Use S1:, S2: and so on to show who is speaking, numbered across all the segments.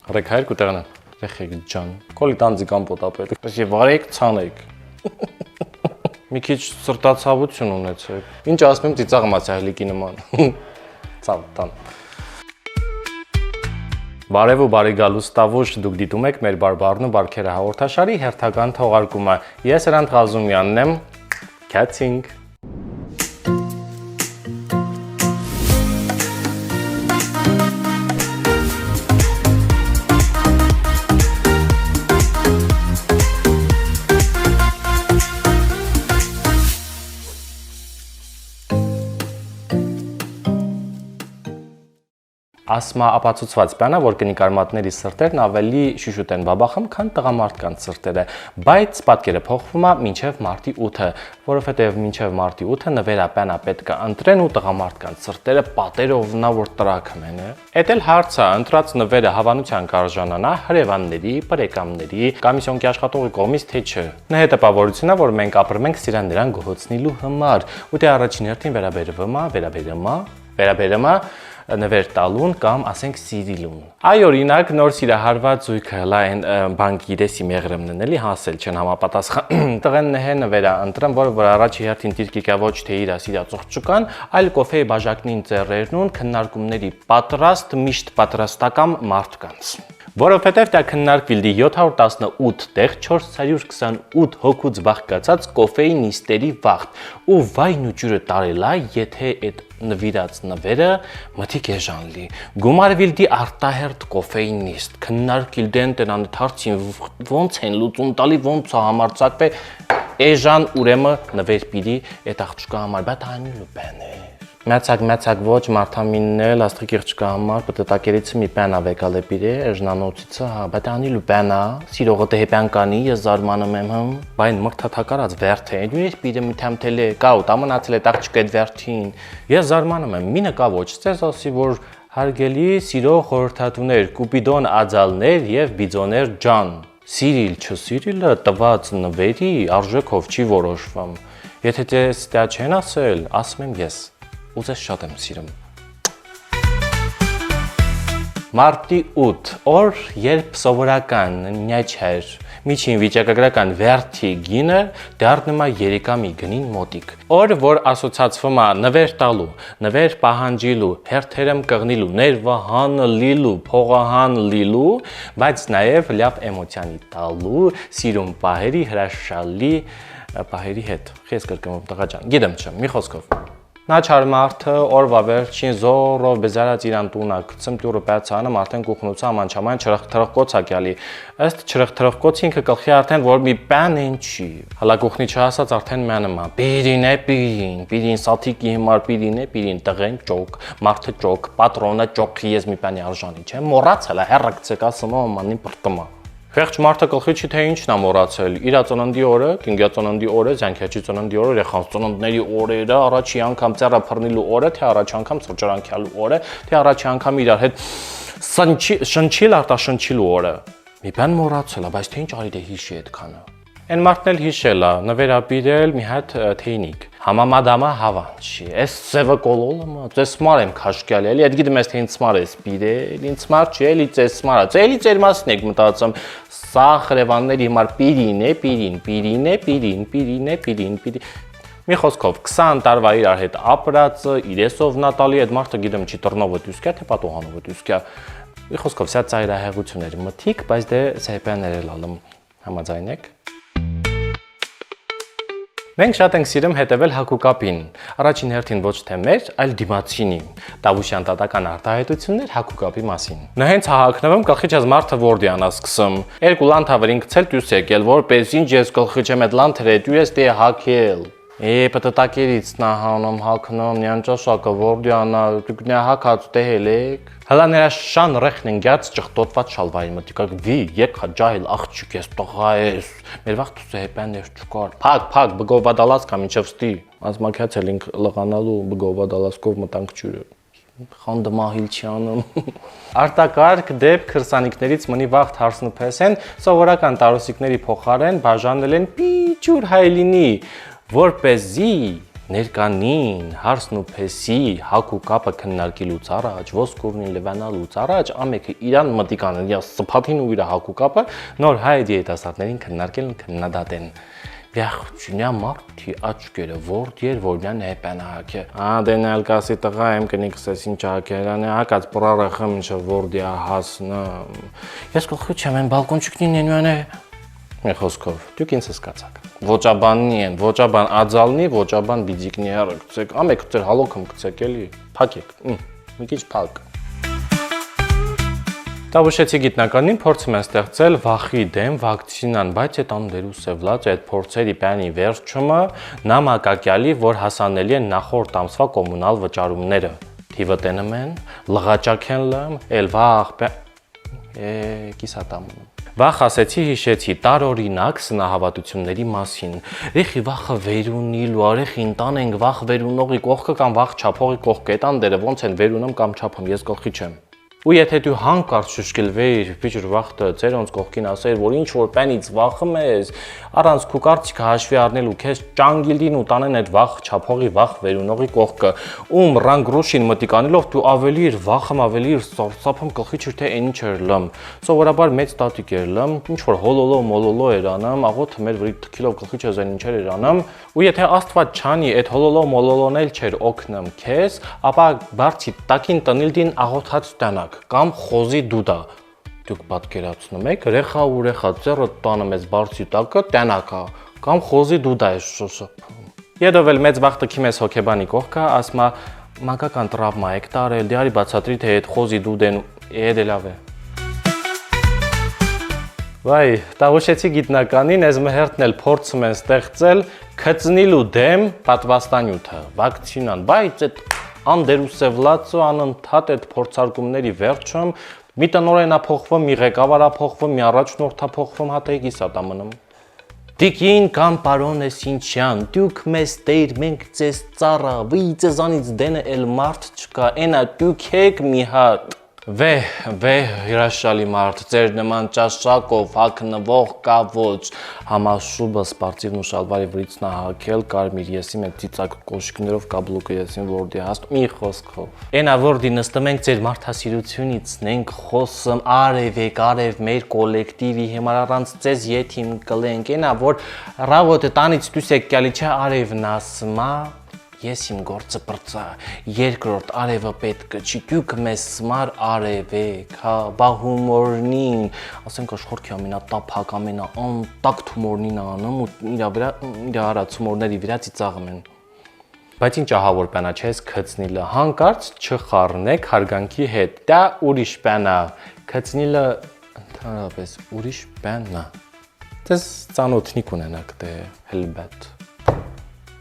S1: Ռեք հայր կուտեղնան։ Եղեք ջան։ Կոլի տանձի կամ պոտապետ։ Ես վարեք ցանեք։ Մի քիչ սրտացավություն ունեցեք։ Ինչ ասում եմ ծիծաղ մասահլիկի նման։ Ցավ տան։ Բարև ու բարի գալուստավուշ դուք դիտում եք մեր բարբառն ու բարքերը հաղորդաշարի հերթական թողարկումը։ Ես Հրանտ Ղազումյանն եմ։ Catching Ասմա ապացուցված բանա, որ կնիկարմատների սրտերն ավելի շուշուտ են բաբախում, քան տղամարդկանց սրտերը, բայց պատկերը փոխվում է մինչև մարտի 8-ը, որովհետև մինչև մարտի 8-ը նվերապանա պետք է ընտրեն ու տղամարդկանց սրտերը պատերով նա որ տրակում են։ Էդ էլ հարցը, ընտրած նվերը հավանության կարժանանա հրեվանների, պրեկամների, կոմիսիոնքի աշխատողի կողմից թե չէ։ Նա հետապավորությունն է, որ մենք ապրում ենք սիրան նրան գոհացնելու համար, ու դե առաջին հերթին վերաբերում է նվեր տալուն կամ ասենք սիրիլուն։ Այ օրինակ նոր սիրահարված զույգը հլա այն բանկի դեսի մեղրմն էլի հասել չեն համապատասխան տղեն նհե նվերա ընտրեմ որ առաջի հերթին տիրկիկա ոչ թե իր սիրածող չկան այլ կոֆեի բաժակնին ծերերնուն քննարկումների պատրաստ միշտ պատրաստական մարդկանց որովհետև դա քննարկվիլդի 718 տեղ 428 հոգուց բաղկացած կոֆեի նիստերի վաղտ ու վայն ու ջուրը տարելա եթե այդ նվիրած նվերը մթիկ էժանլի գումարվիլդի արտահերտ կոֆեի նիստ քննարկիլդեն տնան թարցին ոնց են լուծում տալի ոնց է համարցակվե էժան ուրեմը նվեր պիտի այդ աղջկա համար բա տանելու բան է Մեծակ ոչ մարդամինն էլ աստղի կիրճկա համար պտտակերից մի բան ավեկալ է պիրե էժնանոցիցը հա բայց անիլու բանա սիրողը դեպյան կանի ես զարմանում եմ բայն մրթաթակարած վերթ է ես պիրե մի թամթել է կաու տամնացել է աղջկա այդ վերթին ես զարմանում եմ մինը կա ոչ ցես ասի որ հարգելի սիրող խորհրդատուներ կուպիդոն ածալներ եւ բիձոներ ջան սիրիլ չսիրիլը տված նվերի արժեքով չի որոշվում եթե դες դա չեն ասել ասում եմ ես Ուզես շատ եմ սիրում։ Մարտի 8 օր, երբ սովորական նյաչեր միջին վիճակագրական վերթի գինը դառնում է երիկամի գնին մոտիկ։ Օր, որ ասոցացվում է նվեր տալու, նվեր պահանջիլու, հերթերեմ կղնիլու, ներվահան լիլու, փողահան լիլու, բայց նաև լավ էմոցիանի տալու, սիրում պահերի հրաշալի պահերի հետ։ Խես կրկնում տղա ջան, գիտեմ չէ, մի խոսքով։ Նա չարմարդը օրվա վերջին զորով բեզարած իրան տունա ցմտուրը բացանը մարդեն կուխնուցա ամանչաման չրխթրխկոցակյալի ըստ չրխթրխկոցի ինքը գլխի արդեն որ մի բան ինչի հլա կուխնի չհասած արդեն մանմա պիրին սաթիկի հիմար պիրին տղեն ճոկ մարդը ճոկ պատրոնը ճոկի ես մի բանի արժանի չէ մոռացել է հերրակցեք ասում ամանին պրտմա Խեղճ մարդը գլխի չի թե ինչն է մոռացել իր ծննդի օրը, կինգյա ծննդի օրը, զանգյաճի ծննդի օրը, երեխան ծննդների օրերը, առաջի անգամ ծառա բռնելու օրը, թե առաջի անգամ սրճարանքյալու օրը, թե առաջի անգամ իրար հետ շնչիլ արտաշնչիլու օրը։ Մի բան մոռացել է, բայց թե ինչ արի դե հիշի այդքանը։ Այն մարդն էլ հիշել է, նվերապիրել մի հատ թեյնիկ։ Համամադամա հավանչի։ Էս ծևը կոլոլը, ծես մար եմ քաշկյալ էլի, այդ գիտեմ ես թե ինձ մար ես պիրել, ինձ մար չի էլի ծես մարը։ Էլի ծեր մասն եք մտածում։ Սա խրևանների հիմար պիրին։ Մի խոսքով 20 տարվա իրար հետ ապրածը, իրեսով նատալի այդ մարդը գիտեմ չի տրնովը դուսկա, թե պատոհանովը դուսկա։ Մի խոսքով սա ծայրահեղություններ մթիկ, բայց դե սեհպյաններ էլ ալում համաձայն եք։ Մենք շատ ենք սիրում հետևել հակուկապին, առաջին հերթին ոչ թե մեր, այլ դիմացինի, Տավուշյան տատական արտահայտություններ հակուկապի մասին։ Նա հենց հահակնվում գլխիչած մարդը որդիանա սկսում, երկու լանթավրին գցել դյուս եկել, որպես ինչ ես գլխիչեմ այդ լանթրը դյուս դե հակել։ Պտտակերից նահանում հակնում, նյանճաշակը որդիանա, դուք նա հակած դեհելեք։ Հլա նրա շան ռեխնինգյաց ճղտոտված շալվայի մտիկակ վի եկա ջահիլ աղջիկ ես տղա ես մեր վաղ սեհպյաններ չկար փակ բգովադալած կամ ինչև ստի ազմակյացել ենք լղանալու բգովադալասկով մտանք ջուրը խանդը մահիլչյանը արտակարգ դեպք քրսանիկներից մնի վաղ հարսնփես են սովորական տարոսիկների փոխարեն բաժանել են պիճուր հայլինի որպեսզի Ներկանին հարսն ու փեսի հակ ու կապը քննարկելուց առաջ, ոսկորնին լվանալուց առաջ ամենքը իրան մտիկ անեն, իր սփաթին ու իր հակ ու կապը նոր հայ երիտասարդներին քննարկել ու քննադատեն։ Վյախչունյա մարդի աչքերը որդեր որնյան հեպանահակը։ Դենալ կասի տղա եմ կնիքս ես ինչ ակերան է հակած պրարախը մինչև որդիա հասնը։ Ես կողքի չեմ են բալկոնչիկնին ենուան է։ Մի խոսքով, դուք ինձ սկացակ։ Ոճաբաննի են, ոճաբան ածալնի, ոճաբան բիձիկնի հեռը կցեք, ամեք ձեր հալոքում կցեք էլի, փակեք, մի քիչ փակ։ Տավուշեցի գիտնականին փորձում են ստեղծել վախի դեմ վակցինան, բայց այդ անդերուսևլած այդ փորձերի բանի վերջումը նամակակյալի, որ հասանելի են նախորդ ամսվա կոմունալ վճարումները։ Թիվը տենում են, լղաճակ են լմ, էլ վախ, կիսատամում։ Վախ ասեցի հիշեցի տարօրինակ սնահավատությունների մասին։ Ռեխի վախը վերունիլու, արեխի ընտան ենք վախ վերունողի կողքը կամ վախ չափողի կողքը, այդ անդերը ոնց են վերունում կամ չափում, ես կողքի չեմ։ Ու եթե դու հանկարծ շշկելվեիր, բիջր վախտը ծերոնց կողքին ասեր, որ ինչ որ բանից վախում ես, առանց քու կարծիքը հաշվի առնելու քեզ ճանգիլին ու տանեն այդ վախ չափողի վախ վերունողի կողքը, ում ռանգրոշին մտիկանելով դու ավելի իր վախում, ավելի իր սարսափում կողքի չր թե ինչ էր լմ։ Սովորաբար մեծ տատիկ էր լմ, ինչ որ հոլոլո մոլոլո էր անում, աղոթը մեր վրի թքիլով կողքի չզեն ինչեր էր անում, ու եթե Աստված չանի այդ հոլոլո մոլոլոն էլ չէր օգնում քեզ, ապա բարձի տակին տնիլդին աղոթած տանակ կամ խոզի դուդա դուք պատկերացնում եք ռեխա ու ռեխա ծերը տանում ես բարձի տակը տանակա կամ խոզի դուդա է շոշափում Եդով էլ մեծ վախտը քիմես հոկեբանի կողքը ասма մանկական տրավմա եք տարել դիարի բացատրի թե այդ խոզի դուդեն էդելավ է Վայ տավուշեցի գիտնականին այս մհերթն էլ փորձում են ստեղծել քծնիլու դեմ պատվաստանյութը վակցինան բայց այդ անդերուսևլացու անընդհատ այդ փորձարկումների վերջում մի տնօրենա փոխվում, մի ղեկավարա փոխվում, մի առաջնորդա փոխվում, հատեգի սատամնում։ Տիկին կամ պարոն Էսինչյան, դուք մեզ տեր, մենք ձեզ ծառա, վի ձեզանից դենը էլ մարդ չկա, այնա դուք եք մի հատ։ Վեհ, հրաշալի մարդ, ձեր նման ճաշակով հագնվող կա ոչ, համաշուբը սպարտիվն ու շալվարի վրից նահակել, կարմիր եսի մեկ ծիծակ կոշիկներով կաբլուկը եսին որդի հաստ, մի խոսքով։ Այնա որդի նստում ենք ձեր մարդասիրությունից, նենք խոսում, արև եք, արև մեր կոլեկտիվի հիմար առանց ձեզ եթիմ կլենք, այնա որ ռավոտը տանից դուս եք կյալի չէ արևն ասմա, Ես իմ գործը պրծա, երկրորդ արևը պետքը չի, դուք մեզ սմար արև եք, բա հումորնին, ասենք աշխորքի ամենա տափակ, ամենա անտակ թումորնին անում ու իր արած հումորների վրա ծիծաղում են։ Բայց ինչ ահավոր բանա չես քծնիլը, հանկարծ չխառնեք հարգանքի հետ, դա ուրիշ բանա, քծնիլը ընդհանրապես ուրիշ բանա, դες ծանոթնիկ ունենակ դե հելբետ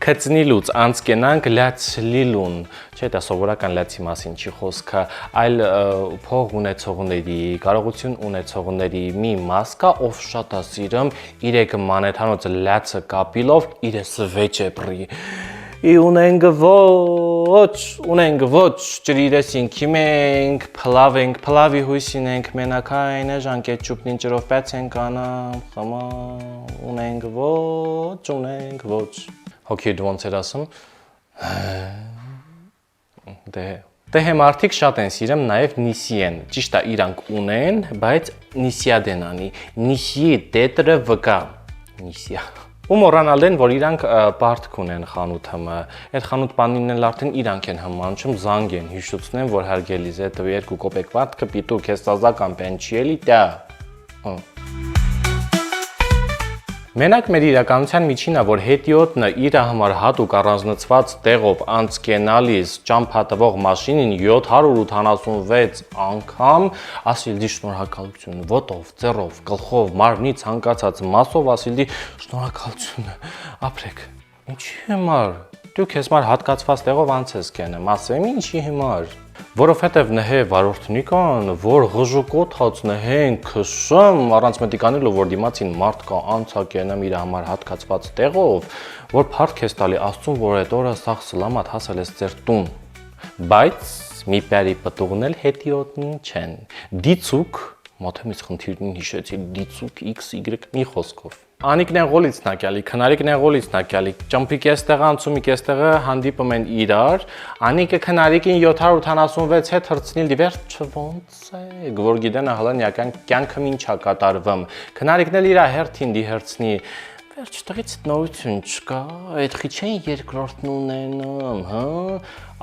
S1: Քծնիլուց անցկենանք լացլիլուն, չէ դա սովորական լացի մասին չի խոսքը, այլ փող ունեցողների, կարողություն ունեցողների մի մաս կա, ով շատ է սիրում իր մանեթանոց լացը կապիլով իր սվեճեպրի։ Ունենք ոչ, ջրիրեսին քիմենք, փլավի հույսին ենք մենակայն է ժանկետ ճուպնին ջրով պյաց ենք անամ, խմա, ունենք ոչ Հոգի դու ոնց էր ասում, դե մարդիկ շատ են սիրում նաև նիսի են, ճիշտ է իրանք ունեն, բայց նիսիադեն անի, նիսի տետրը վկա, նիսիա։ Ու մորանալ են, որ իրանք պարտք ունեն խանութը, այդ խանութ բանին էլ արդեն իրանք են հմանչում, զանգ են, հիշուցնեն, որ հարգելիս է տվի 2 կոպեկ պարտքը պիտու քեզ սազական պեն չի էլի տա։ Մենակ մեր իրականության միջինը, որ հետիոտնը իր համար հատուկ առանձնացված տեղով անցկենալիս ճամփատվող մաշինին 786 անգամ ասիլդի շնորհակալություն, ոտով, ձեռով, գլխով, մարմնի ցանկացած մասով ասիլդի շնորհակալություն, ապրեք, ինչի համար, դու քեզ մար հատկացված տեղով անցես կենեմ, ասեմ ինչի համար, որովհետև նհե վարորդնիկան, որ ղժուկոթած նհեն քշում, առանց մտիկանելու, որ դիմացին մարդ կա անցակենեմ իր համար հատկացված տեղով, որ փառք ես տալի Աստծուն, որ այդ օրը սաղ սլամատ հասել ես ձեր տուն, բայց մի պարի պտուղն էլ հետիոտնին չեն, դիցուկ Մաթեմից խնդիրն հիշեցի դիցուկ x y մի խոսքով։ Անիկն են գոլից նակյալի, քնարիկն են գոլից նակյալի, ճամփիկ էստեղը, անցումիկ էստեղը հանդիպում են իրար, անիկը քնարիկին 786 հետ հրցնիլ դիվեր ոնց է, որ գիտեն հալանյական կյանքը ինչա կատարվում։ Քնարիկն էլ իրա հերթին դի հրցնի, վերջ տղից նորություն չկա, այդ խի չեն երկրորդն ունենում, հա։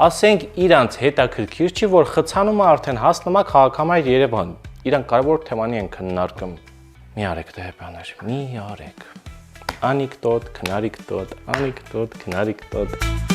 S1: Ասենք իրանց հետաքրքիր չի, որ խցանումը արդեն հասնում է քաղաքամայր Երևան։ Իրանք կարևոր թեմանի են քննարկում։ Մի արեք դե բաներ, մի արեք։ Անիկդոտ, քնարիկդոտ, անիկդոտ, քնարիկդոտ։